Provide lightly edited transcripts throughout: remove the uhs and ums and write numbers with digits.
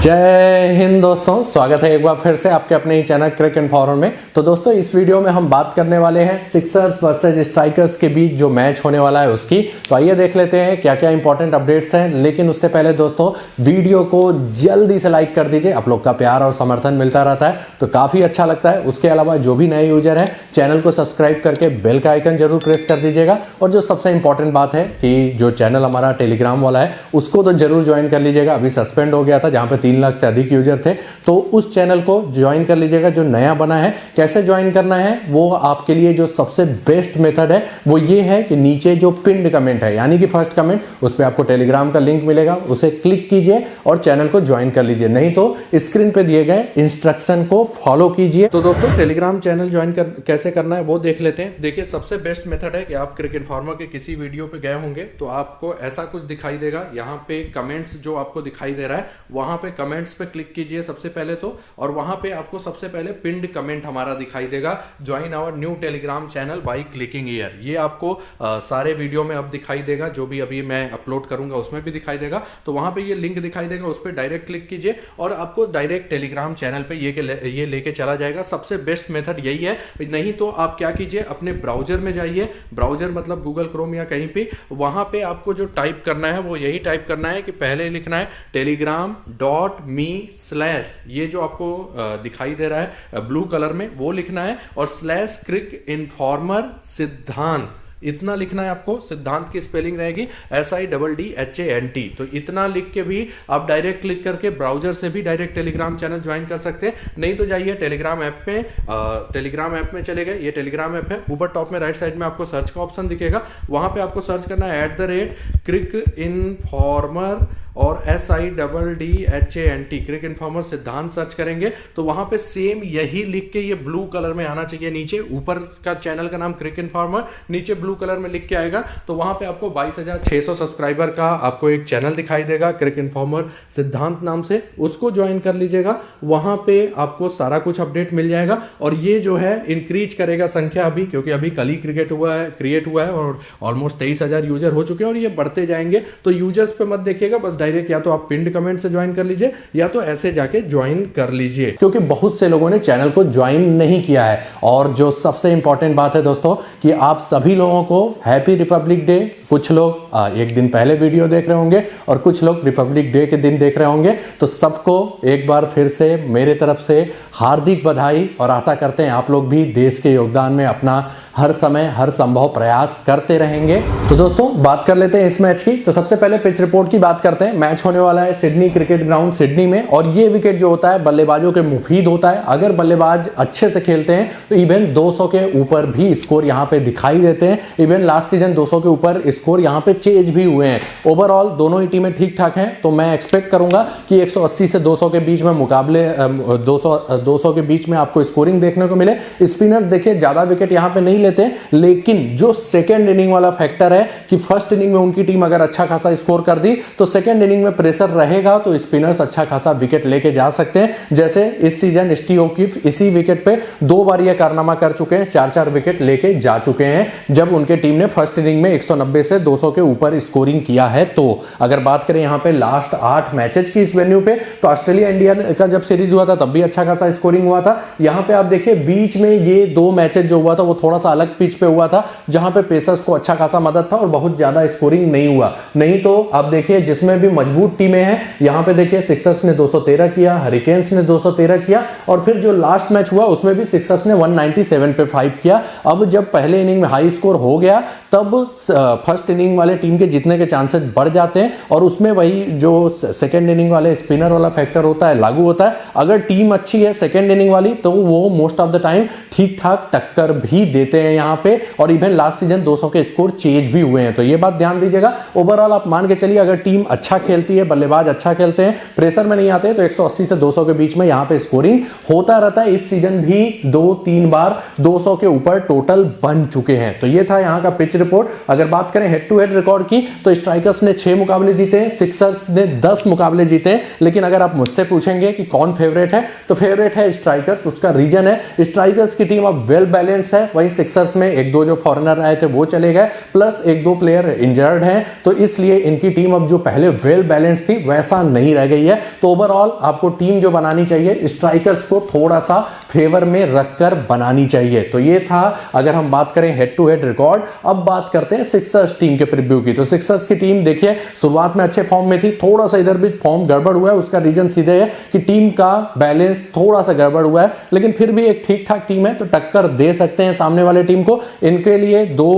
जय हिंद दोस्तों, स्वागत है एक बार फिर से आपके अपने ही चैनल क्रिक इन्फॉर्मर में। तो दोस्तों इस वीडियो में हम बात करने वाले हैं सिक्सर्स वर्सेज स्ट्राइकर्स के बीच जो मैच होने वाला है उसकी। तो आइए देख लेते हैं क्या क्या इंपॉर्टेंट अपडेट्स हैं। लेकिन उससे पहले दोस्तों वीडियो को जल्दी से लाइक कर दीजिए, आप लोग का प्यार और समर्थन मिलता रहता है तो काफी अच्छा लगता है। उसके अलावा जो भी नए यूजर है चैनल को सब्सक्राइब करके बेल का आइकन जरूर प्रेस कर दीजिएगा। और जो सबसे इंपॉर्टेंट बात है कि जो चैनल हमारा टेलीग्राम वाला है उसको तो जरूर ज्वाइन कर लीजिएगा। अभी सस्पेंड हो गया था जहां पे 3 लाख से अधिक यूजर थे, तो उस चैनल को ज्वाइन कर लीजिएगा जो नया बना है। कैसे ज्वाइन करना है वो आपके लिए जो सबसे बेस्ट मेथड है वो ये है कि नीचे जो पिन्ड कमेंट है यानी कि फर्स्ट कमेंट, उस पर आपको टेलीग्राम का लिंक मिलेगा, उसे क्लिक कीजिए और चैनल को ज्वाइन कर लीजिए। नहीं तो स्क्रीन पे दिए गए इंस्ट्रक्शन को फॉलो कीजिए। तो दोस्तों टेलीग्राम चैनल ज्वाइन कैसे करना है वो देख लेते हैं। देखिए सबसे बेस्ट मेथड है कि आप क्रिक इन्फॉर्मर के किसी वीडियो पे गए होंगे तो आपको ऐसा कुछ दिखाई देगा। यहाँ पे कमेंट्स जो आपको दिखाई दे रहा है वहां पे कमेंट्स पे क्लिक कीजिए सबसे पहले तो, और वहां पे आपको सबसे पहले पिन्ड कमेंट हमारा दिखाई देगा, join our new Telegram channel by clicking here. ये आपको सारे वीडियो में अब दिखाई देगा, जो भी अभी मैं अपलोड करूंगा उसमें भी दिखाई देगा। तो वहां पे ये लिंक दिखाई देगा, उस पर डायरेक्ट क्लिक कीजिए और आपको डायरेक्ट टेलीग्राम चैनल पे ये लेके चला जाएगा। सबसे बेस्ट मेथड यही है। नहीं तो आप क्या कीजिए, अपने ब्राउजर में जाइए, ब्राउजर मतलब गूगल क्रोम या कहीं पे, वहां पे आपको जो टाइप करना है वो यही टाइप करना है कि पहले लिखना है telegram.me/ ये जो आपको दिखाई दे रहा है ब्लू कलर में वो लिखना है, और /क्रिक इन्फॉर्मर सिद्धांत इतना लिखना है आपको। सिद्धांत की स्पेलिंग रहेगी SIDDHANT। तो इतना लिख के भी आप डायरेक्ट क्लिक करके ब्राउजर से भी डायरेक्ट टेलीग्राम चैनल ज्वाइन कर सकते हैं। नहीं तो जाइए टेलीग्राम ऐप में चले गए, ये टेलीग्राम ऐप है, ऊपर टॉप में राइट साइड में आपको सर्च का ऑप्शन दिखेगा, वहां पे आपको सर्च करना है @क्रिक इन्फॉर्मर और SIDDHANT क्रिक इन्फॉर्मर सिद्धांत सर्च करेंगे तो वहां पे सेम यही लिख के ये ब्लू कलर में आना चाहिए। नीचे ऊपर का चैनल का नाम क्रिक इन्फॉर्मर, नीचे ब्लू कलर में लिख के आएगा। तो वहां पे आपको 22,600 सब्सक्राइबर का आपको एक चैनल दिखाई देगा क्रिक इन्फॉर्मर सिद्धांत नाम से, उसको ज्वाइन कर लीजिएगा। वहां पे आपको सारा कुछ अपडेट मिल जाएगा और ये जो है इंक्रीज करेगा संख्या अभी, क्योंकि अभी कल ही क्रिएट हुआ है और ऑलमोस्ट 23,000 यूजर हो चुके हैं और ये बढ़ते जाएंगे। तो यूजर्स पे मत देखिएगा, बस डायरेक्ट या तो आप पिन्ड कमेंट से ज्वाइन कर लीजिए या तो ऐसे जाके ज्वाइन कर लीजिए, क्योंकि बहुत से लोगों ने चैनल को ज्वाइन नहीं किया है। और जो सबसे इंपॉर्टेंट बात है दोस्तों कि आप सभी लोगों को हैप्पी रिपब्लिक डे। कुछ लोग एक दिन पहले वीडियो देख रहे होंगे और कुछ लोग रिपब्लिक डे के दिन देख रहे होंगे। तो सबको एक बार फिर से मेरे तरफ से हार्दिक बधाई, और आशा करते हैं आप लोग भी देश के योगदान में अपना हर समय हर संभव प्रयास करते रहेंगे। तो दोस्तों बात कर लेते हैं इस मैच की। तो सबसे पहले पिच रिपोर्ट की बात करते हैं। मैच होने वाला है सिडनी क्रिकेट ग्राउंड सिडनी में, और ये विकेट जो होता है बल्लेबाजों के मुफीद होता है। अगर बल्लेबाज अच्छे से खेलते हैं तो इवन 200 के ऊपर भी स्कोर यहाँ पे दिखाई देते हैं। इवन लास्ट सीजन 200 के ऊपर स्कोर यहाँ पे चेज भी हुए हैं। ओवरऑल दोनों ही टीमें ठीक ठाक हैं, तो मैं एक्सपेक्ट करूंगा कि 180 से 200 के बीच में मुकाबले 200 के बीच में आपको स्कोरिंग देखने को मिले। स्पिनर्स देखिए ज्यादा विकेट यहाँ पे नहीं लेते, लेकिन जो सेकेंड इनिंग वाला फैक्टर है कि फर्स्ट इनिंग में उनकी टीम अगर अच्छा खासा स्कोर कर दी तो सेकेंड इनिंग में प्रेशर रहेगा तो स्पिनर्स अच्छा खासा विकेट लेके जा सकते हैं। जैसे इस सीजन स्टीव ओकीफ इसी विकेट पे 2 बार यह कारनामा कर चुके हैं, 4-4 विकेट लेके जा चुके हैं जब उनके टीम ने फर्स्ट इनिंग में 190 से 200 के ऊपर स्कोरिंग किया है। तो अगर बात करें यहाँ पे लास्ट 8 मैचेज की इस वेन्यू पे, तो ऑस्ट्रेलिया इंडिया का जब सीरीज हुआ था तब भी अच्छा खासा स्कोरिंग हुआ था। यहाँ पे आप देखिए बीच में ये 2 मैचेज जो हुआ था वो थोड़ा सा अलग पिच पे हुआ था, जहां पे पेसर्स को अच्छा खासा मदद था और बहुत ज्यादा स्कोरिंग नहीं हुआ। नहीं तो आप देखिए जिसमें भी मजबूत टीमें हैं, यहां पे देखिए सिक्सर्स ने 213 किया, हरिकेन्स ने 213 किया, और फिर जो लास्ट मैच हुआ उसमें भी सिक्सर्स ने 197 पे 5 किया। अब जब पहले इनिंग में हाई स्कोर हो गया तब फर्स्ट इनिंग वाले टीम के जीतने के चांसेस बढ़ जाते हैं, और उसमें वही जो सेकेंड इनिंग वाले स्पिनर वाला फैक्टर होता है लागू होता है। अगर टीम अच्छी है सेकेंड इनिंग वाली तो वो मोस्ट ऑफ द टाइम ठीक ठाक टक्कर भी देते हैं यहाँ पे, और इवन लास्ट सीजन 200 के स्कोर चेंज भी हुए हैं। तो ये बात ध्यान दीजिएगा। ओवरऑल आप मान के चलिए अगर टीम अच्छा खेलती है, बल्लेबाज अच्छा खेलते हैं, प्रेशर में नहीं आते हैं, तो 180 से 200 के बीच में यहाँ पे स्कोरिंग होता रहता है। इस सीजन भी 2-3 बार 200 के ऊपर टोटल बन चुके हैं। तो ये था यहाँ का पिच रिपोर्ट। अगर बात करें हेड टू हेड रिकॉर्ड की तो स्ट्राइकर्स ने 6 मुकाबले जीते हैं, सिक्सर्स ने 10 मुकाबले जीते हैं। लेकिन अगर आप मुझसे पूछेंगे कि कौन फेवरेट है, तो फेवरेट है स्ट्राइकर्स। उसका रीजन है स्ट्राइकर्स की टीम अब वेल बैलेंस है, वहीं सिक्सर्स में 1-2 जो फॉरेनर आए थे वो चले गए, प्लस 1-2 प्लेयर इंजर्ड हैं, तो इसलिए इनकी टीम अब जो पहले वेल बैलेंस थी वैसा नहीं रह गई है। तो ओवरऑल आपको टीम जो बनानी चाहिए स्ट्राइकर्स को थोड़ा सा फेवर में रखकर बनानी चाहिए। तो ये था अगर हम बात करें हेड टू हेड रिकॉर्ड। अब बात करते हैं सिक्सर्स टीम के प्रीव्यू की। तो सिक्सर्स की टीम देखिए शुरुआत में अच्छे फॉर्म में थी, थोड़ा सा इधर भी फॉर्म गड़बड़ हुआ है। उसका रीजन सीधे है कि टीम का बैलेंस थोड़ा सा गड़बड़ हुआ है, लेकिन फिर भी एक ठीक ठाक टीम है तो टक्कर दे सकते हैं सामने वाले टीम को। इनके लिए दो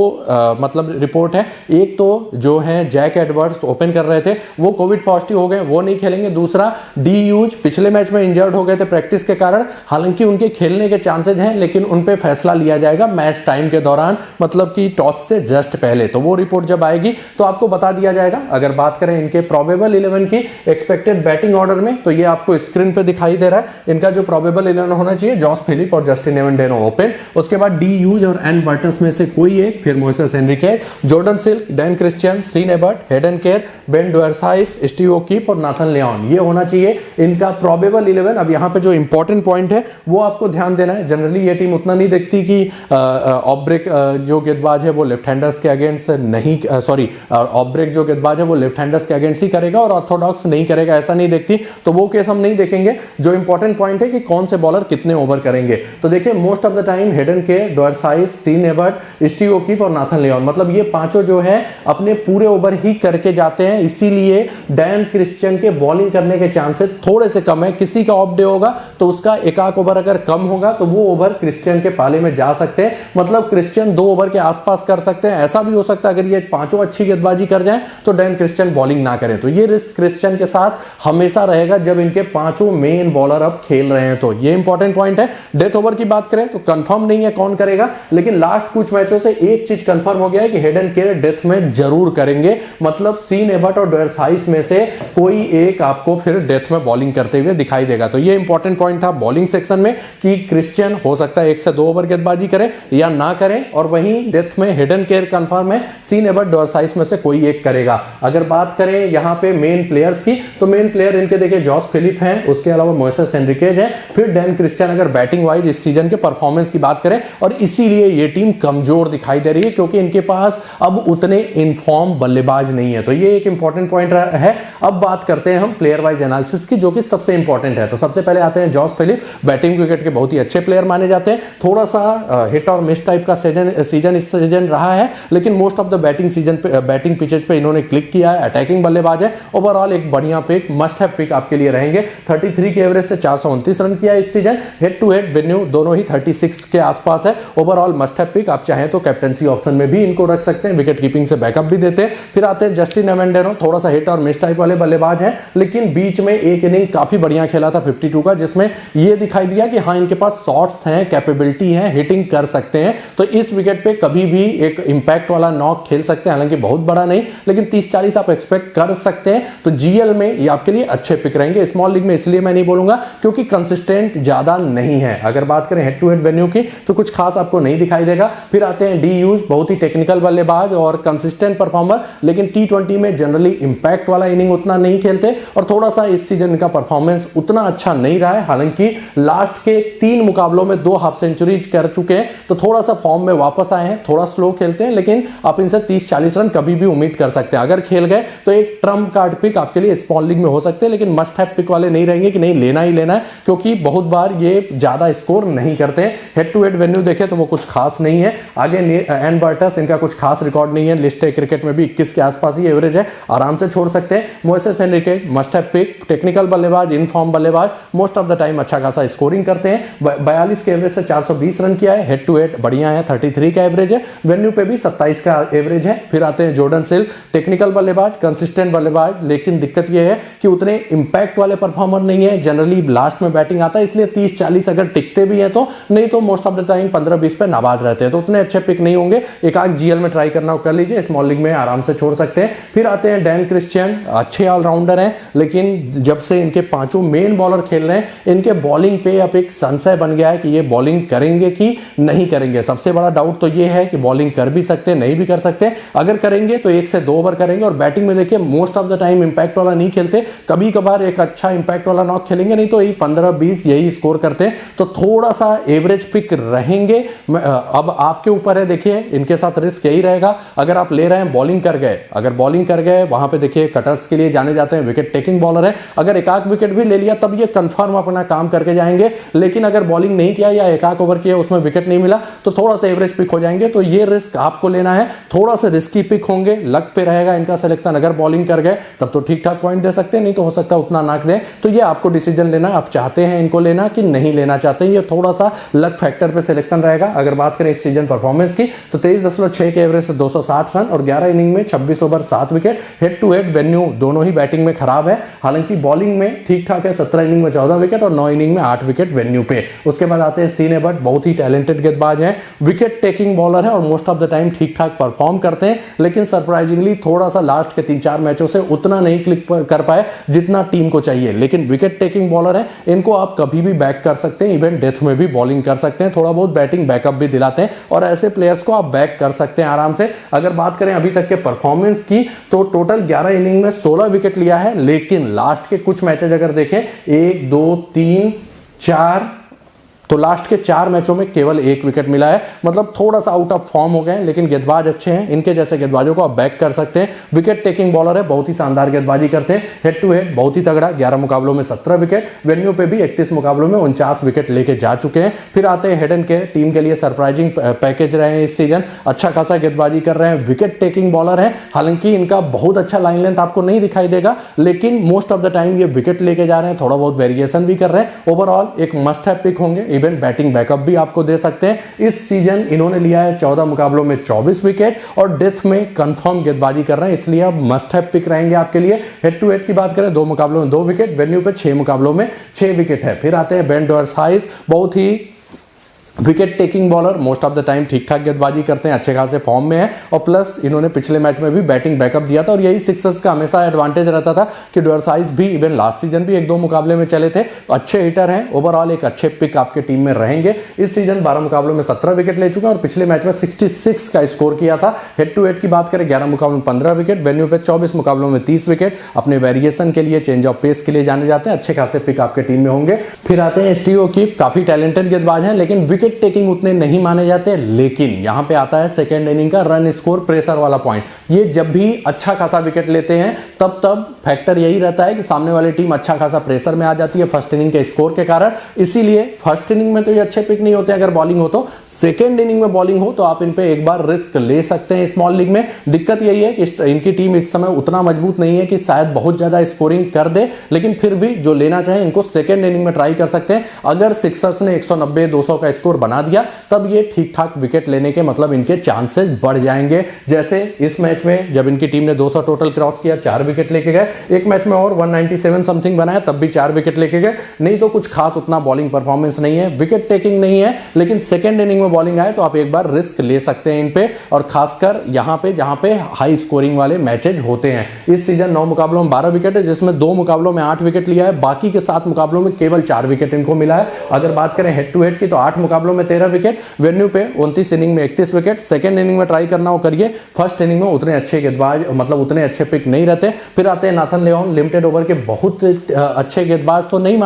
मतलब रिपोर्ट है। एक तो जो है जैक एडवर्ड्स ओपन कर रहे थे वो कोविड पॉजिटिव हो गए, वो नहीं खेलेंगे। दूसरा डी यूज पिछले मैच में इंजर्ड हो गए थे प्रैक्टिस के कारण, हालांकि उनके खेलने के चांसेस हैं लेकिन उन पे फैसला लिया जाएगा मैच टाइम के दौरान, मतलब कि टॉस से जस्ट पहले। तो वो रिपोर्ट जब आएगी तो आपको बता दिया जाएगा। अगर बात करें इनके प्रोबेबल 11 की एक्सपेक्टेड बैटिंग ऑर्डर में, तो ये आपको स्क्रीन पे दिखाई दे रहा है। इनका जो प्रोबेबल 11 होना चाहिए, जॉस फिलिप और जस्टिन एवेंडेनो ओपन, उसके बाद डी यूज और एन बर्टस में से कोई एक, फिर Moises Henriques, Jordan Silk, Dan Christian, Sean Abbott, Hayden Kerr, Ben Dwarshuis, Steve O'Keefe और नाथन लियोन। ये होना चाहिए इनका प्रोबेबल 11। अब यहाँ पे जो इंपॉर्टेंट पॉइंट है वो आपको ध्यान देना है। जनरली ये टीम उतना नहीं देखती कि ऑफ ब्रेक जो गेंदबाज है वो लेफ्ट हैंडर्स के अगेंस्ट नहीं, सॉरी ऑफ ब्रेक जो गेंदबाज है वो लेफ्ट हैंडर्स के अगेंस्ट ही करेगा और ऑर्थोडॉक्स नहीं करेगा, ऐसा नहीं देखती। तो वो केस हम नहीं देखेंगे। जो इंपॉर्टेंट पॉइंट है कि कौन से बॉलर कितने ओवर करेंगे। तो देखिए most of the time Hayden Kerr, Dwarshuis, Sean Abbott, Steve O'Keefe और नाथन लियोन, मतलब ये पांचों जो है अपने पूरे ओवर ही करके जाते हैं। इसीलिए डैन क्रिश्चियन के बॉलिंग करने के चांसेस थोड़े से कम है। किसी का ऑफ डे होगा तो उसका एक आध ओवर अगर कम होगा तो वो ओवर क्रिश्चियन के पाले में जा सकते हैं, मतलब क्रिश्चियन 2 ओवर के आसपास कर सकते हैं। ऐसा भी हो सकता है अगर ये पांचों अच्छी गेंदबाजी कर जाएं तो डैन क्रिश्चियन बॉलिंग ना करें। तो ये रिस्क क्रिश्चियन के साथ हमेशा रहेगा जब इनके पांचों मेन बॉलर अब खेल रहे हैं। तो ये इंपॉर्टेंट पॉइंट है। डेथ ओवर की बात करें तो कंफर्म नहीं है कौन करेगा, लेकिन लास्ट कुछ मैचों से एक चीज कंफर्म हो गया है कि हेडन केयर डेथ में जरूर करेंगे, मतलब सीन एबर्ट और डुअर्साइस में से कोई एक आपको फिर डेथ में बॉलिंग करते हुए दिखाई देगा। तो ये इंपॉर्टेंट पॉइंट था बॉलिंग सेक्शन में कि क्रिश्चियन हो सकता है 1 से 2 ओवर गेंदबाजी करें या ना करें, और वहीं डेथ में हेडन केयर कंफर्म है, सीन एबर्ट डुअर्साइस में से कोई एक करेगा। अगर बात करें यहां पे मेन प्लेयर्स की तो मेन प्लेयर इनके देखिए जॉस फिलिप हैं, उसके अलावा मोइसेस हेनरिकेज है, फिर डैन क्रिश्चियन। अगर बैटिंग वाइज इस सीजन के परफॉर्मेंस की बात करें, और इसीलिए ये टीम कमजोर दिखाई दे रही है क्योंकि इनके पास अब उतने इनफॉर्म बल्लेबाज नहीं है। तो ये एक इंपॉर्टेंट पॉइंट है। अब बात करते हैं हम प्लेयर वाइज एनालिसिस की, जो कि सबसे इंपॉर्टेंट है। तो सबसे पहले आते हैं जॉस फिलिप, बैटिंग विकेट के बहुत ही अच्छे प्लेयर माने जाते हैं। थोड़ा सा हिट और मिस टाइप का सीजन इस सीजन रहा है, लेकिन most of the batting pitches पे इन्होंने क्लिक किया है। अटैकिंग बल्लेबाज है। ओवरऑल एक बढ़िया पिक, मस्ट हैव पिक आपके लिए रहेंगे। 33 के एवरेज से 429 रन किया इस season. Head to head venue दोनों ही 36 के आसपास है। Overall must have pick. आप चाहें तो कैप्टनसी ऑप्शन में भी इनको रख सकते हैं, विकेट कीपिंग से बैकअप भी देते हैं। फिर आते हैं जस्टिन एवेंडेनो, थोड़ा सा हिट और मिस टाइप वाले बल्लेबाज है, लेकिन बीच में एक इनिंग काफी बढ़िया खेला था 52 का, जिसमें यह दिखाई दिया कि हाँ इनके पास शॉट्स हैं, कैपेबिलिटी है, हिटिंग कर सकते हैं। तो इस विकेट पे कभी भी एक इंपैक्ट वाला नॉक खेल सकते हैं, हालांकि बहुत बड़ा नहीं, लेकिन 30-40 आप एक्सपेक्ट कर सकते हैं। तो जीएल में ये आपके लिए अच्छे पिक रहेंगे। स्मॉल लीग में इसलिए मैं नहीं बोलूंगा क्योंकि कंसिस्टेंट ज्यादा नहीं है। अगर बात करें हेड टू हेड वेन्यू की तो कुछ खास आपको नहीं दिखाई देगा। फिर आते हैं डी यूज, बहुत ही टेक्निकल बल्लेबाज और कंसिस्टेंट परफॉर्मर, लेकिन T20 में जनरली इंपैक्ट वाला इनिंग उतना नहीं खेलते और थोड़ा सा इस सीजन का परफॉर्मेंस उतना अच्छा नहीं रहा है। हालांकि लास्ट के 3 मुकाबलों में 2 हाफ सेंचुरीज कर चुके हैं, तो थोड़ा सा फॉर्म में वापस आए हैं। थोड़ा स्लो खेलते हैं, लेकिन आप इनसे 30-40 रन कभी भी उम्मीद कर सकते हैं। अगर खेल गए तो एक ट्रम्प कार्ड पिक आपके लिए स्मॉल लीग में हो सकते हैं, लेकिन मस्ट हैव पिक वाले नहीं रहेंगे कि नहीं लेना ही लेना है, क्योंकि बहुत बार ये ज्यादा स्कोर नहीं करते हैं। हेड टू हेड वेन्यू देखें तो वो कुछ खास नहीं है। आगे एन बर्टस, इनका कुछ खास रिकॉर्ड नहीं है। लिस्ट है क्रिकेट में भी 21 के आसपास ही एवरेज है, आराम से छोड़ सकते हैं। Moises Henriques must have pick, technical बल्लेबाज, इन फॉर्म बल्लेबाज, मोस्ट ऑफ द टाइम अच्छा खासा स्कोरिंग करते हैं। 42 के एवरेज से 420 रन किया है। हेड टू हेड बढ़िया है, 33 का एवरेज है। वेन्यू पे भी 27 का एवरेज है। फिर आते हैं जॉर्डन सिल्क, टेक्निकल बल्लेबाज, कंसिस्टेंट बल्लेबाज, लेकिन दिक्कत यह है कि उतने इंपैक्ट वाले परफॉर्मर नहीं है। जनरली लास्ट में बैटिंग आता है, इसलिए 30-40 अगर टिकते भी है तो, नहीं तो मोस्ट ऑफ द टाइम 15-20 पे नाबाद रहते हैं, तो उतने अच्छे पिक नहीं होंगे। एक आग जीएल में ट्राई करना कर लीजिए, स्मॉल लीग में आराम से छोड़ सकते हैं। फिर आते हैं डैन क्रिश्चियन, अच्छे ऑलराउंडर हैं, लेकिन जब से इनके पांचों मेन बॉलर खेल रहे हैं, इनके बॉलिंग पे अब एक संशय बन गया है कि ये बॉलिंग करेंगे कि नहीं करेंगे। सबसे बड़ा डाउट तो ये है कि बॉलिंग कर भी सकते हैं, नहीं भी कर सकते। अगर करेंगे तो 1 से 2 ओवर करेंगे, और बैटिंग में देखिए most of the time impact वाला नहीं खेलते, कभी कभार एक अच्छा इंपैक्ट वाला नॉक खेलेंगे, नहीं तो 15-20 यही स्कोर करते हैं। तो थोड़ा सा एवरेज पिक रहेंगे। अब आपके ऊपर है, देखिए इनके साथ रिस्क यही रहेगा। अगर आप ले रहे हैं बॉलिंग कर गए, अगर बॉलिंग कर गए वहां पे देखिए के कटर्स के लिए जाने जाते हैं, विकेट टेकिंग बॉलर है। अगर एक आध विकेट भी ले लिया तब ये कंफर्म अपना काम करके जाएंगे, लेकिन अगर बॉलिंग नहीं किया या एक आध ओवर किया उसमें विकेट नहीं मिला तो थोड़ा सा एवरेज पिक हो जाएंगे। तो ये रिस्क आपको लेना है, थोड़ा सा रिस्की पिक होंगे, लक पे रहेगा इनका सिलेक्शन। अगर बॉलिंग कर गए तब तो ठीक ठाक पॉइंट दे सकते हैं, नहीं तो हो सकता है उतना ना दें। तो ये आपको डिसीजन लेना, आप चाहते हैं इनको लेना कि नहीं लेना चाहते हैं, ये थोड़ा सा लक फैक्टर पे सिलेक्शन रहेगा। अगर बात करें इस सीजन परफॉर्मेंस की तो 23.6 के एवरेज से 260 रन और 11 इनिंग में 26 over 7 wicket. Head to head venue दोनों ही बैटिंग में खराब है, हालांकि बॉलिंग में ठीक ठाक है, 17 इनिंग में 14 विकेट और 9 इनिंग में 8 विकेट वेन्यू पे। उसके बाद आते हैं सीने बट, बहुत ही टैलेंटेड गेंदबाज हैं, विकेट टेकिंग बॉलर है और मोस्ट ऑफ द टाइम ठीक ठाक परफॉर्म करते हैं, लेकिन सरप्राइजिंगली थोड़ा सा लास्ट के 3-4 मैचों से उतना नहीं क्लिक कर पाए जितना टीम को चाहिए। लेकिन विकेट टेकिंग बॉलर है, इनको आप कभी भी बैक कर सकते हैं, इवन डेथ में भी बॉलिंग कर सकते हैं, थोड़ा बहुत बैटिंग बैकअप भी दिलाते हैं और ऐसे प्लेयर्स को आप बैक कर सकते हैं आराम से। अगर बात करें अभी तक के परफॉर्मेंस की तो टोटल 11 इनिंग में 16 विकेट लिया है, लेकिन लास्ट के कुछ मैचेस अगर देखें 1 2 3 4 तो लास्ट के 4 मैचों में केवल 1 विकेट मिला है, मतलब थोड़ा सा आउट ऑफ फॉर्म हो गए, लेकिन गेंदबाज अच्छे हैं, इनके जैसे गेंदबाजों को आप बैक कर सकते हैं। विकेट टेकिंग बॉलर है, बहुत ही शानदार गेंदबाजी करते हैं, हेड टू हेड बहुत ही तगड़ा, 11 मुकाबलों में 17 विकेट, वेन्यू पे भी 31 मुकाबलों में 49 विकेट लेके जा चुके हैं। फिर आते हैं हेडन के, टीम के लिए सरप्राइजिंग पैकेज रहे हैं इस सीजन, अच्छा खासा गेंदबाजी कर रहे हैं, विकेट टेकिंग बॉलर है, हालांकि इनका बहुत अच्छा लाइन लेंथ आपको नहीं दिखाई देगा, लेकिन मोस्ट ऑफ द टाइम ये विकेट लेके जा रहे हैं, थोड़ा बहुत वेरिएशन भी कर रहे हैं। ओवरऑल एक मस्ट हैव पिक होंगे, इवन बैटिंग बैकअप भी आपको दे सकते हैं। इस सीजन इन्होंने लिया है 14 मुकाबलों में 24 विकेट और डेथ में कंफर्म गेंदबाजी कर रहे हैं, इसलिए अब मस्ट हैव पिक रहेंगे आपके लिए। हेड टू हेड की बात करें 2 मुकाबलों में 2 विकेट, वेन्यू पे 6 मुकाबलों में 6 विकेट है। फिर आते हैं बेन डॉर्साइस, बहुत ही wicket taking bowler, most of the time ठीक ठाक गेंदबाजी करते हैं, अच्छे खासे फॉर्म में है और प्लस इन्होंने पिछले मैच में भी बैटिंग बैकअप दिया था और यही सिक्सर्स का हमेशा एडवांटेज रहता था कि डॉर्साइस भी इवन लास्ट सीजन भी 1-2 मुकाबले में चले थे, अच्छे हिटर हैं। ओवरऑल एक अच्छे पिक आपके टीम में रहेंगे। इस सीजन 12 मुकाबलों में 17 विकेट ले चुके हैं और पिछले मैच में 66 का स्कोर किया था। हेड टू हेड की बात करें 11 मुकाबलों में 15 विकेट, वेन्यू पे 24 मुकाबलों में 30 विकेट। अपने वेरिएशन के लिए, चेंज ऑफ पेस के लिए जाने जाते हैं, अच्छे खासे पिक आपके टीम में होंगे। फिर आते हैं एसटीओ की, काफी टैलेंटेड गेंदबाज हैं, लेकिन विकेट टेकिंग उतने नहीं माने जाते। लेकिन यहां पे आता है सेकेंड इनिंग का रन स्कोर प्रेशर वाला पॉइंट। ये जब भी अच्छा खासा विकेट लेते हैं तब फैक्टर यही रहता है कि सामने वाली टीम अच्छा खासा प्रेशर में आ जाती है फर्स्ट इनिंग के स्कोर के कारण। इसीलिए फर्स्ट इनिंग में तो ये अच्छे पिक नहीं होते अगर बॉलिंग हो तो, सेकेंड इनिंग में बॉलिंग हो तो आप इन पे एक बार रिस्क ले सकते हैं स्मॉल लीग में। दिक्कत यही है कि इनकी टीम इस समय उतना मजबूत नहीं है कि शायद बहुत ज्यादा स्कोरिंग कर दे, लेकिन फिर भी जो लेना चाहे इनको सेकेंड इनिंग में ट्राई कर सकते हैं। अगर सिक्सर्स ने 190-200 का स्कोर बना दिया तब ये ठीक ठाक विकेट लेने के मतलब इनके चांसेस बढ़ जाएंगे। जैसे इस मैच में जब इनकी टीम ने 200 टोटल क्रॉस किया, 4 विकेट लेके गए। एक मैच में और 197 समथिंग बनाया तब भी 4 विकेट लेके गए। नहीं तो कुछ खास उतना बॉलिंग परफॉर्मेंस नहीं है, विकेट टेकिंग नहीं है, लेकिन सेकेंड इनिंग में बॉलिंग आए तो आप एक बार रिस्क ले सकते हैं इन पे, और खासकर यहां पे जहां पे हाई स्कोरिंग वाले मैचेज होते हैं। इस सीजन 9 मुकाबलों में 12 विकेट है, जिसमें 2 मुकाबलों में 8 विकेट लिया है, बाकी के 7 मुकाबलों में केवल 4 विकेट इनको मिला है। अगर बात करें हेड टू हेड की तो 8 मुकाबलों में 13 विकेट, वेन्यू पे 29 इनिंग में 31 विकेट। सेकंड इनिंग में ट्राई करना हो करिए, फर्स्ट इनिंग में उतने अच्छे गेंदबाज मतलब उतने अच्छे पिक नहीं रहते। फिर आते हैं नाथन लियोन, लिमिटेड ओवर के बहुत अच्छे गेंदबाज तो नहीं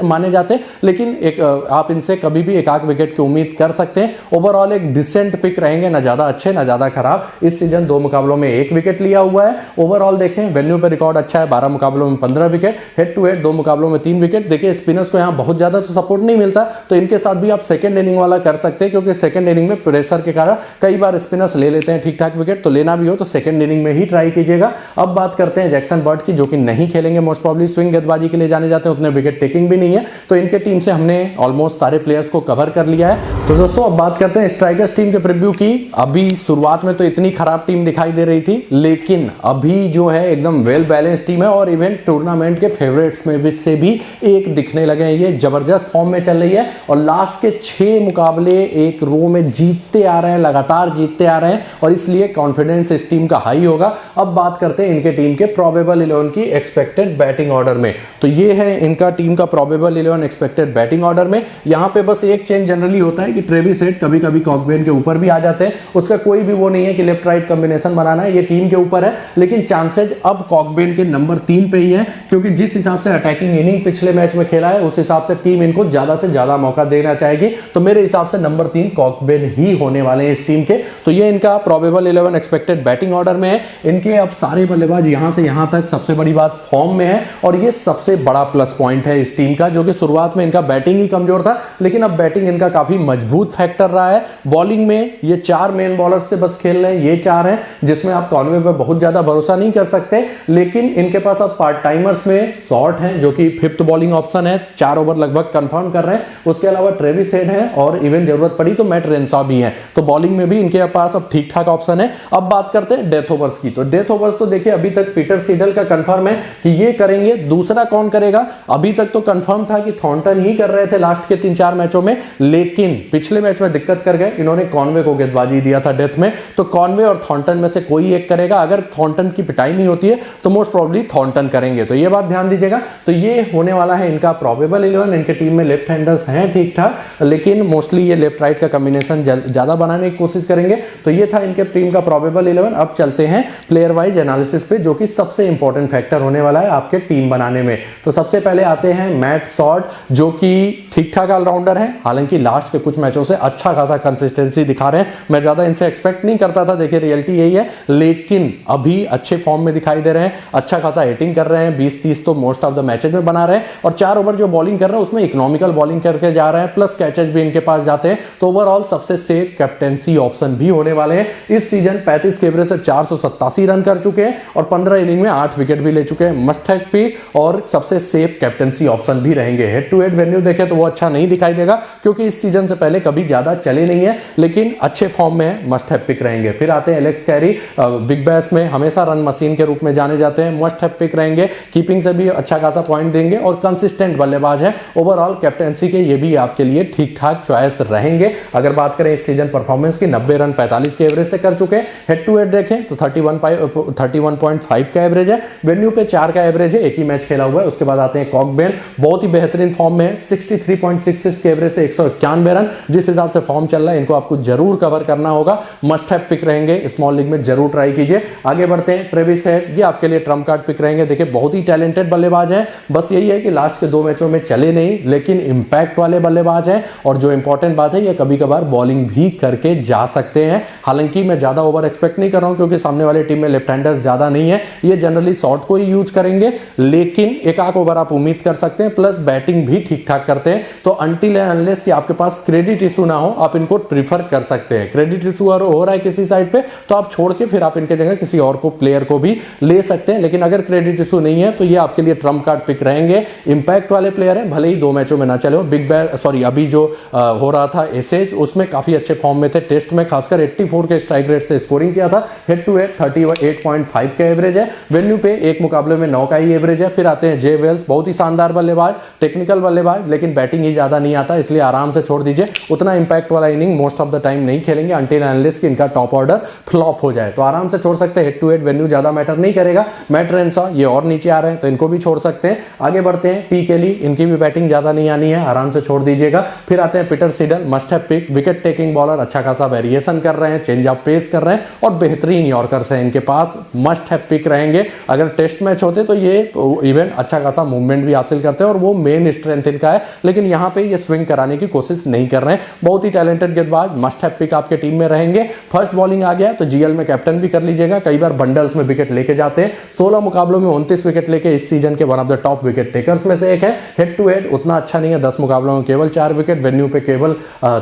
माने जाते, लेकिन एक आप इनसे कभी भी एक आध विकेट की उम्मीद कर सकते हैं। ओवरऑल एक डिसेंट पिक रहेंगे, ना ज्यादा अच्छे ना ज्यादा खराब। इस सीजन 2 मुकाबलों में 1 विकेट लिया हुआ है। ओवरऑल देखें वेन्यू पे रिकॉर्ड अच्छा है, 12 मुकाबलों में 15 विकेट, हेड टू हेड 2 मुकाबलों में 3 विकेट। देखिए स्पिनर्स को यहां बहुत ज्यादा तो सपोर्ट नहीं मिलता, तो इनके साथ भी आप सेकंड इनिंग वाला कर सकते हैं, क्योंकि सेकंड इनिंग में प्रेशर के कारण कई बार स्पिनर्स ले लेते हैं ठीक ठाक विकेट। तो लेना भी हो तो सेकंड इनिंग में ही ट्राई कीजिएगा। अब बात करते हैं जैक्सन बर्ड की, जो कि नहीं खेलेंगे मोस्ट प्रोबब्ली, स्विंग गेंदबाजी के लिए जाने जाते हैं, उतने विकेट टेकिंग भी नहीं है। तो इनके टीम से हमने ऑलमोस्ट सारे प्लेयर्स को कवर कर लिया है। तो दोस्तों अब बात करते हैं स्ट्राइकर्स टीम के प्रीव्यू की। अभी शुरुआत में तो इतनी खराब टीम दिखाई दे रही थी, लेकिन अभी जो है एकदम वेल बैलेंस टीम है और इवेंट टूर्नामेंट के फेवरेट्स में से भी एक दिखने लगे हैं। ये जबरदस्त फॉर्म में चल रही है और लास्ट के 6 मुकाबले एक रो में जीतते आ रहे हैं, लगातार जीतते आ रहे हैं, और इसलिए कॉन्फिडेंस इस टीम का हाई होगा। अब बात करते हैं इनके टीम के प्रोबेबल 11 की एक्सपेक्टेड बैटिंग ऑर्डर में। तो ये है इनका टीम का प्रोबेबल 11 एक्सपेक्टेड बैटिंग ऑर्डर में। यहां पे बस एक चेंज जनरली होता है कि ट्रेविस हेड कभी कभी कॉकबेन के ऊपर भी आ जाते हैं। उसका कोई भी वो नहीं है कि लेफ्ट राइट कॉम्बिनेशन बनाना है, ये टीम के ऊपर है। लेकिन चांसेज अब कॉकबेन के नंबर 3 पे ही है, क्योंकि जिस हिसाब से अटैकिंग इनिंग पिछले मैच में खेला है उस हिसाब से टीम इनको ज्यादा से ज्यादा मौका देना चाहेगी। तो तो मेरे हिसाब से नंबर 3 कॉकबेन ही होने वाले हैं इस टीम के। तो ये इनका प्रोबेबल 11 एक्सपेक्टेड बैटिंग ऑर्डर में है। इनके अब सारे बल्लेबाज यहां से यहां तक, सबसे बड़ी बात, फॉर्म में है और ये सबसे बड़ा प्लस पॉइंट है इस टीम का, जो कि शुरुआत में इनका बैटिंग ही कमजोर था, लेकिन अब बैटिंग इनका काफी मजबूत फैक्टर रहा है। बॉलिंग में ये 4 मेन बॉलर से बस खेल रहे हैं, ये 4 हैं, जिसमें आप कॉनवे पे बहुत ज्यादा भरोसा नहीं कर सकते, लेकिन इनके पास अब पार्ट टाइमर्स में शॉर्ट है, जो कि 5th बॉलिंग ऑप्शन है, 4 ओवर लगभग कंफर्म कर रहे हैं। उसके अलावा ट्रेविस हेड है और इवन जरूरत पड़ी तो मैट रेनशॉ भी है। तो बॉलिंग में भी इनके पास अब ठीक ठाक ऑप्शन है। अब बात करते हैं डेथ ओवर्स की। तो डेथ ओवर्स तो देखिए अभी तक पीटर सीडल का कंफर्म है कि ये करेंगे। दूसरा कौन करेगा? अभी तक तो कंफर्म था कि थॉर्नटन ही कर रहे थे लास्ट के 3-4 मैचों में, लेकिन पिछले मैच में दिक्कत कर गए, इन्होंने कॉनवे को गेंदबाजी दिया था डेथ में। तो कॉनवे और थॉर्नटन में से कोई एक करेगा। अगर थॉर्नटन की पिटाई नहीं होती है तो मोस्ट प्रोबेबली थॉर्नटन करेंगे। तो ये बात ध्यान दीजिएगा। तो ये होने वाला है इनका प्रोबेबल 11। इनके टीम में लेफ्ट हैंडर्स हैं ठीक ठाक, लेकिन मोस्टली ये लेफ्ट राइट का कॉम्बिनेशन ज्यादा बनाने की कोशिश करेंगे। तो ये था इनके टीम का प्रोबेबल 11। अब चलते हैं प्लेयर वाइज एनालिसिस पे, जो कि सबसे इंपॉर्टेंट फैक्टर होने वाला है आपके टीम बनाने में। तो सबसे पहले आते हैं मैट शॉर्ट, जो कि ठीक ठाक ऑलराउंडर है, हालांकि लास्ट के कुछ मैचों से अच्छा खासा कंसिस्टेंसी दिखा रहे हैं। मैं ज्यादा इनसे एक्सपेक्ट नहीं करता था, देखिए रियलिटी यही है, लेकिन अभी अच्छे फॉर्म में दिखाई दे रहे हैं, अच्छा खासा हिटिंग कर रहे हैं, 20-30 तो मोस्ट ऑफ द मैचेस में बना रहे हैं, और 4 ओवर जो बॉलिंग कर रहे हैं उसमें इकोनॉमिकल बॉलिंग करके जा रहे हैं, प्लस कैचेस भी इनके पास जाते हैं। तो ओवरऑल सबसे सेफ कैप्टेंसी ऑप्शन भी होने वाले हैं। इस सीजन 35 के एवरेज से 487 रन कर चुके हैं और 15 इनिंग में 8 विकेट भी ले चुके हैं। मस्ट हैव पिक और सबसे सेफ कैप्टेंसी ऑप्शन भी रहेंगे। हेड टू हेड वेन्यू देखे तो वो अच्छा नहीं दिखाई देगा, क्योंकि इस सीजन से पहले कभी ज्यादा चले नहीं है, लेकिन अच्छे फॉर्म में मस्ट हैव पिक रहेंगे। फिर आते हैं एलेक्स कैरी, बिग बैश में हमेशा रन मशीन के रूप में जाने जाते हैं, मस्ट हैव पिक रहेंगे। कीपिंग से भी अच्छा खासा पॉइंट देंगे और कंसिस्टेंट बल्लेबाज है। ओवरऑल कैप्टेंसी के ये भी आपके लिए ठीक ठाक चॉइस रहेंगे। अगर बात करें इस सीजन परफॉर्मेंस की, 90 रन 45 के एवरेज से कर चुके हैं। हेड टू हेड देखें तो 31.5 का एवरेज है। वेन्यू पे 4 का एवरेज है, एक ही मैच खेला हुआ है। उसके बाद आते हैं कॉकबेन, बहुत ही बेहतरीन फॉर्म में है, 63.66 के एवरेज से 191 रन। जिस हिसाब से फॉर्म चल रहा है, इनको आपको जरूर कवर करना होगा। मस्ट हैव पिक रहेंगे, स्मॉल लीग में जरूर ट्राई कीजिए। आगे बढ़ते हैं, ट्रेविस हेड, ये आपके लिए ट्रम्प कार्ड पिक रहेंगे। देखिए बहुत ही टैलेंटेड बल्लेबाज है, बस यही है कि लास्ट के 2 मैचों में चले नहीं, लेकिन इंपैक्ट वाले बल्लेबाज हैं। और जो इंपॉर्टेंट बात है, ये कभी कभार बॉलिंग भी करके जा सकते हैं। हालांकि मैं ज्यादा ओवर एक्सपेक्ट नहीं कर रहा हूं, क्योंकि सामने वाली टीम में लेफ्ट हैंडर्स ज्यादा नहीं है, ये जनरली शॉर्ट को ही यूज करेंगे, लेकिन एक आध ओवर आप उम्मीद कर सकते हैं। प्लस बैटिंग भी ठीक ठाक करते हैं। तो अनटिल एंड अनलेस कि आपके पास क्रेडिट इशू ना हो, आप इनको प्रीफर कर सकते हैं। क्रेडिट इशू हो रहा है किसी साइड पे, तो आप छोड़ के फिर आप इनके जगह किसी और को प्लेयर को भी ले सकते हैं। लेकिन अगर क्रेडिट इशू नहीं है, तो ये आपके लिए ट्रम्प कार्ड पिक रहेंगे। इंपैक्ट वाले प्लेयर है, भले ही 2 मैचों में ना चले हो। बिग बैश अभी जो हो रहा था एसएच, उसमें काफी अच्छे फॉर्म में थे। टेस्ट में खासकर 84 के स्ट्राइक रेट से स्कोरिंग किया था। हेड टू हेड 38.5 का एवरेज है। वेन्यू पे एक मुकाबले में 9 का ही एवरेज है। फिर आते हैं जे वेल्स, बहुत ही शानदार बल्लेबाज, टेक्निकल बल्लेबाज, लेकिन बैटिंग ही ज्यादा नहीं आता, इसलिए आराम से छोड़ दीजिए। उतना इंपैक्ट वाला inning most of the time नहीं खेलेंगे अनटिल एनालिस्ट कि इनका टॉप ऑर्डर फ्लॉप हो जाए, तो आराम से छोड़ सकते हैं। हेड टू हेड वेन्यू ज्यादा मैटर नहीं करेगा। मैट रेनशॉ ये और नीचे आ रहे हैं, तो इनको भी छोड़ सकते हैं। आगे बढ़ते हैं, टी केली, इनकी भी बैटिंग ज्यादा नहीं आनी है, आराम से छोड़ दीजिएगा। फिर आते हैं Peter Siddle, must have pick, wicket taking bowler, अच्छा खासा वेरिएशन कर रहे हैं, चेंज ऑफ पेस कर रहे हैं और बेहतरीन यॉर्कर्स हैं इनके पास, मस्ट हैव पिक रहेंगे। अगर टेस्ट मैच होते तो ये इवन अच्छा खासा मूवमेंट भी हासिल करते हैं और वो मेन स्ट्रेंथ इनका है, लेकिन यहां पे ये स्विंग कराने की कोशिश नहीं कर रहे हैं। बहुत ही टैलेंटेड गेंदबाज, मस्ट हैव पिक आपके टीम में रहेंगे। फर्स्ट बॉलिंग आ गया तो जीएल में कैप्टन भी कर लीजिएगा, कई बार बंडल्स में विकेट लेके जाते हैं। 16 मुकाबलों में 29 विकेट लेके इस सीजन के one of the top wicket takers में से एक है। हेड टू हेड उतना अच्छा नहीं है, 10 मुकाबलों में केवल 4 विकेट, वेन्यू पे केवल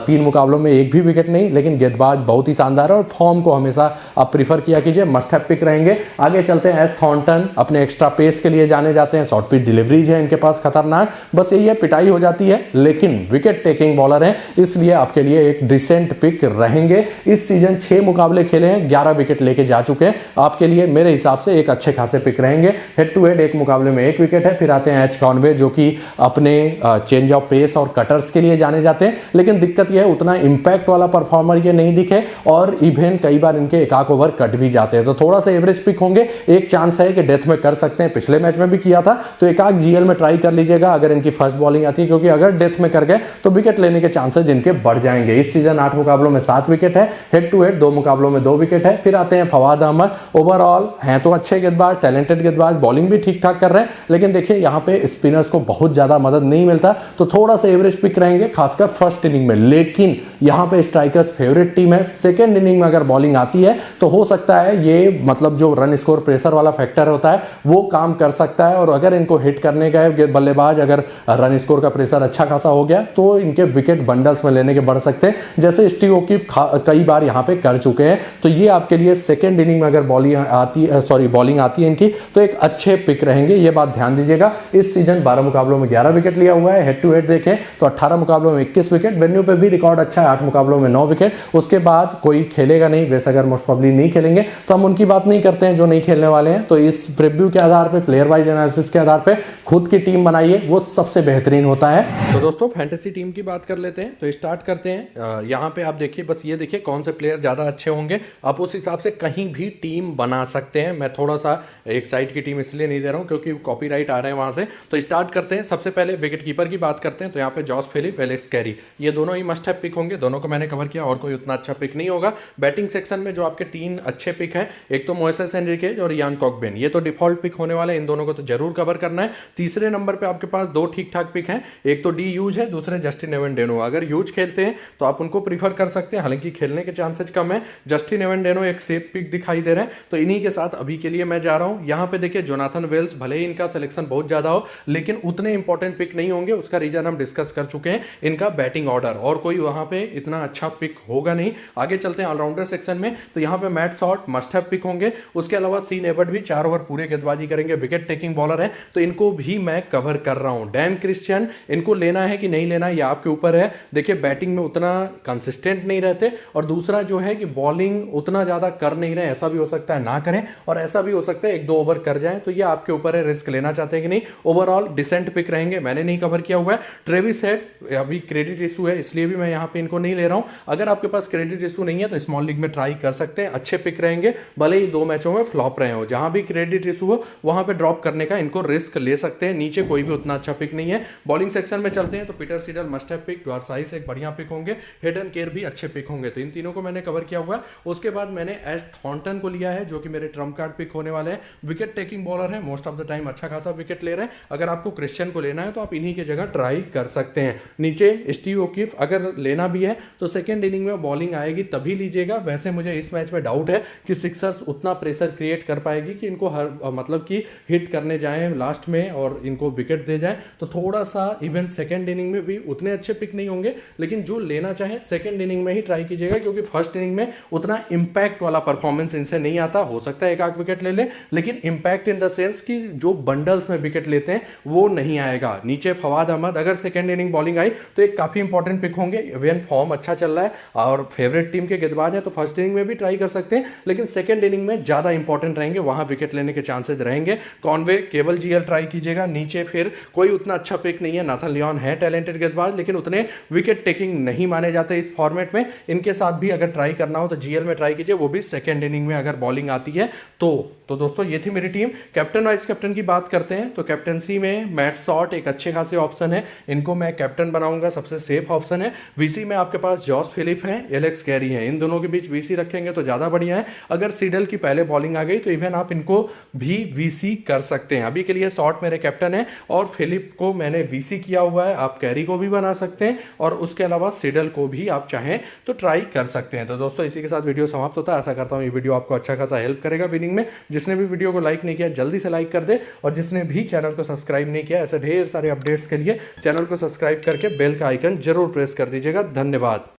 3 मुकाबलों में 1 भी विकेट नहीं, लेकिन गेंदबाज बहुत ही शानदार है और फॉर्म को हमेशा आप प्रीफर किया कीजिए। मस्ट हैव पिक रहेंगे। आगे चलते हैं, एस थॉर्नटन, अपने एक्स्ट्रा पेस के लिए जाने जाते हैं, शॉर्ट पिच डिलीवरीज है इनके पास खतरनाक, बस यही है पिटाई हो जाती है, लेकिन विकेट टेकिंग बॉलर है, इसलिए आपके लिए एक डिसेंट पिक रहेंगे। इस सीजन 6 मुकाबले खेले हैं, 11 विकेट लेके जा चुके हैं, आपके लिए मेरे हिसाब से एक अच्छे खासे पिक रहेंगे। हेड टू हेड एक मुकाबले में 1 विकेट है। फिर आते हैं एच कॉनवे, जो कि अपने चेंज ऑफ पेस और कटर्स के लिए जाने जाते हैं, लेकिन दिक्कत यह है उतना इंपैक्ट वाला परफॉर्मर ये नहीं दिखे और इवन कई बार इनके एकाक ओवर कट भी जाते हैं, तो थोड़ा सा एवरेज पिक होंगे। एक चांस है कि डेथ में कर सकते हैं, पिछले मैच में भी किया था, तो एकाक जीएल में ट्राई कर लीजिएगा अगर इनकी फर्स्ट बॉलिंग आती है, क्योंकि अगर डेथ में कर गए तो विकेट लेने के चांसेस इनके बढ़ जाएंगे। इस सीजन 8 मुकाबलों में 7 विकेट है। हेड टू हेड 2 मुकाबलों में 2 विकेट है। फिर आते हैं फवाद अहमद, ओवरऑल हैं तो अच्छे गेंदबाज, टैलेंटेड गेंदबाज, बॉलिंग भी ठीक ठाक कर रहे हैं, लेकिन देखिए यहाँ पे स्पिनर्स को बहुत ज्यादा मदद नहीं मिलता, तो थोड़ा सा एवरेज पिक रहेंगे, खासकर अगर फर्स्ट इनिंग में, लेकिन यहां पे स्ट्राइकर्स फेवरेट टीम है। सेकेंड इनिंग में अगर बॉलिंग आती है तो हो सकता है ये मतलब जो रन स्कोर प्रेशर वाला फैक्टर होता है वो काम कर सकता है, और अगर इनको हिट करने का बल्लेबाज अगर रन स्कोर का प्रेशर अच्छा खासा हो गया तो इनके विकेट बंडल्स में लेने के बढ़ सकते हैं, जैसे स्टीव ओकीफ कई बार यहां पे कर चुके हैं। तो ये आपके लिए सेकेंड इनिंग में अगर बॉलिंग आती है इनकी तो एक अच्छे पिक रहेंगे, ये बात ध्यान दीजिएगा। इस सीजन 12 मुकाबलों में 11 विकेट लिया हुआ है, हेड टू हेड देखें तो 18 मुकाबलों में 21 विकेट, वेन्यू पे भी रिकॉर्ड अच्छा है, 8 मुकाबलों में 9 विकेट। उसके बाद कोई खेलेगा नहीं, वैसे अगर मोस्ट प्रोबेबली नहीं खेलेंगे तो हम उनकी बात नहीं करते हैं जो नहीं खेलने वाले हैं। तो इस प्रीव्यू के आधार पे, प्लेयर वाइज एनालिसिस के आधार पे खुद की टीम बनाइए, वो सबसे बेहतरीन होता है। तो दोस्तों फैंटेसी टीम की बात कर लेते हैं, तो स्टार्ट करते हैं। यहाँ पे आप देखिए, बस ये देखिए कौन से प्लेयर ज्यादा अच्छे होंगे, आप उस हिसाब से कहीं भी टीम बना सकते हैं। मैं थोड़ा सा एक साइड की टीम इसलिए नहीं दे रहा हूं क्योंकि कॉपीराइट आ रहे हैं वहां से। तो स्टार्ट करते हैं, सबसे पहले विकेट कीपर की बात करते हैं। तो यहाँ पे जॉस फिलिप, एलेक्स कैरी, ये दोनों ही मस्ट हैव पिक होंगे, दोनों को मैंने कवर किया और कोई उतना अच्छा पिक नहीं होगा। बैटिंग सेक्शन में जो आपके 3 अच्छे पिक हैं, एक तो मोइसेस एनरिकेज और यान कॉकबेन, ये तो डिफॉल्ट पिक होने वाले, इन दोनों को तो जरूर कवर करना है। तीसरे नंबर पे आपके पास 2 ठीक ठाक पिक हैं, एक तो डी यूज है, दूसरे जस्टिन एवेंडेनो। अगर यूज खेलते हैं तो आप उनको प्रीफर कर सकते हैं, हालांकि खेलने के चांसेस कम है। जस्टिन एवेंडेनो एक सेफ पिक दिखाई दे रहे हैं, तो इन्हीं के साथ अभी के लिए मैं जा रहा हूं। यहां पे देखिए जोनाथन वेल्स, भले ही इनका सिलेक्शन बहुत ज्यादा हो लेकिन उतने इंपॉर्टेंट पिक नहीं होंगे, उसका रीजन हम डिस्कस कर चुके हैं, इनका बैटिंग ऑर्डर, और कोई वहां पे इतना अच्छा पिक होगा नहीं। आगे चलते हैं ऑलराउंडर सेक्शन में, तो यहां पे Matt Short must have pick होंगे। उसके अलावा सीन एबर्ट भी 4 ओवर पूरे गेंदबाजी करेंगे, विकेट टेकिंग बॉलर है, तो इनको भी मैं कवर कर रहा हूं। डैन क्रिश्चियन, इनको लेना है कि नहीं लेना ये आपके ऊपर है। देखिए बैटिंग में उतना कंसिस्टेंट नहीं रहते, और दूसरा जो है कि बॉलिंग उतना ज्यादा कर नहीं रहे, ऐसा भी हो सकता है ना करें और ऐसा भी हो सकता है 1-2 ओवर कर जाएं, तो ये आपके ऊपर है, रिस्क लेना चाहते हैं कि नहीं। ओवरऑल डिसेंट पिक रहेंगे, मैंने नहीं कवर किया हुआ है। ट्रेविस हेड अभी क्रेडिट इशू है, इसलिए भी मैं यहां पे इनको नहीं ले रहा हूं। अगर आपके पास क्रेडिट इशू नहीं है तो स्मॉल लीग में ट्राई कर सकते हैं, अच्छे पिक रहेंगे, भले ही 2 मैचों में फ्लॉप रहे हो। जहां भी क्रेडिट इशू हो वहां पे ड्रॉप करने का इनको रिस्क ले सकते हैं। नीचे कोई भी उतना अच्छा पिक नहीं है। बॉलिंग सेक्शन में चलते हैं, तो Peter Siddle must have pick, Dwarshuis एक बढ़िया पिक होंगे, हेडन केयर भी अच्छे पिक होंगे, तो इन तीनों को मैंने कवर किया हुआ है। उसके बाद मैंने एस थॉर्नटन को लिया है, जो कि मेरे ट्रम्प कार्ड पिक होने वाले हैं। विकेट टेकिंग बॉलर है, मोस्ट ऑफ द टाइम अच्छा खासा विकेट ले रहे हैं। अगर आपको क्रिश्चियन को लेना है तो आप इन्हीं की जगह ट्राई कर सकते हैं। नीचे स्टीव ओकीफ, अगर लेना भी है तो सेकेंड इनिंग में बॉलिंग आएगी तभी लीजिएगा। वैसे मुझे इस मैच में डाउट है कि सिक्सर्स उतना प्रेशर क्रिएट कर पाएगी कि इनको हर मतलब कि हिट करने जाएं लास्ट में और इनको विकेट दे जाएं, तो थोड़ा सा इवन सेकेंड इनिंग में भी उतने अच्छे पिक नहीं होंगे। लेकिन जो लेना चाहे सेकेंड इनिंग में ही ट्राई कीजिएगा, क्योंकि फर्स्ट इनिंग में उतना इंपैक्ट वाला परफॉर्मेंस इनसे नहीं आता। हो सकता है एक आध विकेट ले ले, लेकिन इंपैक्ट इन द सेंस कि जो बंडल्स में विकेट लेते हैं वो नहीं आएगा। नीचे फवाद अहमद, अगर सेकेंड इनिंग बॉलिंग आई तो एक काफी इंपॉर्टेंट पिक होंगे, इवन फॉर्म अच्छा चल रहा है और फेवरेट टीम के गेंदबाज है, तो फर्स्ट इनिंग में भी ट्राई कर सकते हैं, लेकिन सेकेंड इनिंग में ज्यादा इंपॉर्टेंट रहेंगे, वहां विकेट लेने के चांसेस रहेंगे। कॉनवे, केवल जीएल ट्राई कीजिएगा। नीचे फिर कोई उतना अच्छा पिक नहीं है, नाथन लियोन है टैलेंटेड गेंदबाज, लेकिन उतने विकेट टेकिंग नहीं माने जाते इस फॉर्मेट में। इनके साथ भी अगर ट्राई करना हो तो जीएल में ट्राई कीजिए, वो भी सेकेंड इनिंग में अगर बॉलिंग आती है तो दोस्तों ये थी मेरी टीम। कैप्टन वाइस कैप्टन की बात करते हैं, तो कैप्टनसी में मैट शॉट एक अच्छे खासे ऑप्शन है, इनको मैं कैप्टन बनाऊंगा, सबसे सेफ ऑप्शन है। वीसी में आपके पास जॉस फिलिप है, एलेक्स कैरी है, इन दोनों के बीच वीसी रखेंगे तो ज्यादा बढ़िया है। अगर सीडल की पहले बॉलिंग आ गई तो इवन आप इनको भी वीसी कर सकते हैं। अभी के लिए शॉट मेरे कैप्टन है और फिलिप को मैंने वीसी किया हुआ है, आप कैरी को भी बना सकते हैं और उसके अलावा सीडल को भी आप चाहें तो ट्राई कर सकते हैं। तो दोस्तों इसी के साथ वीडियो समाप्त होता है। आशा करता हूं ये वीडियो आपको अच्छा खासा हेल्प करेगा विनिंग में। जिसने भी वीडियो को लाइक नहीं किया जल्दी से लाइक कर दे, और जिसने भी चैनल को सब्सक्राइब नहीं किया, ऐसे ढेर सारे अपडेट्स के लिए चैनल को सब्सक्राइब करके बेल का आइकन जरूर प्रेस कर दीजिएगा। धन्यवाद।